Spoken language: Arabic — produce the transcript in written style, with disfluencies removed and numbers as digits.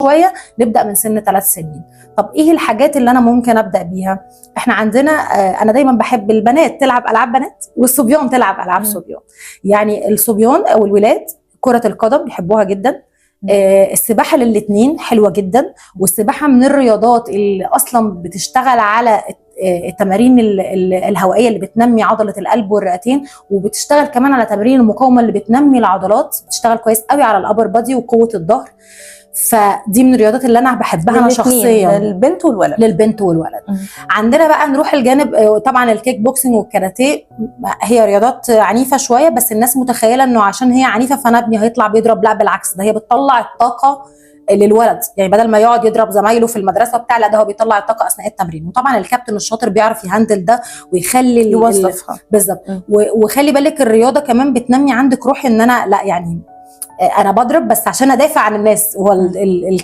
شويه نبدا من سن 3 سنين. طب ايه الحاجات اللي انا ممكن ابدا بيها؟ احنا عندنا انا دايما بحب البنات تلعب العاب بنات والصبيان تلعب العاب صبيان. يعني الصبيان او الولاد كره القدم بيحبوها جدا، السباحه للاثنين حلوه جدا، والسباحه من الرياضات اللي اصلا بتشتغل على التمارين الهوائيه اللي بتنمي عضله القلب والرئتين، وبتشتغل كمان على تمارين المقاومه اللي بتنمي العضلات، بتشتغل كويس قوي على الابر بادي وقوه الظهر. فدي من الرياضات اللي انا بحبها انا شخصيا، للبنت والولد. للبنت والولد. عندنا بقى نروح الجانب طبعا الكيك بوكسنج والكاراتيه، هي رياضات عنيفه شويه، بس الناس متخيله انه عشان هي عنيفه فانا ابني هيطلع بيضرب، لا بالعكس، ده هي بتطلع الطاقه للولد، يعني بدل ما يقعد يضرب زمايله في المدرسه بتاع، لا ده هو بيطلع الطاقه اثناء التمرين. وطبعا الكابتن الشاطر بيعرف يهندل ده ويخلي يوظفها بالظبط. وخلي بالك الرياضه كمان بتنمي عندك روح ان انا لا يعني انا بضرب بس عشان ادافع عن الناس. هو الكابتن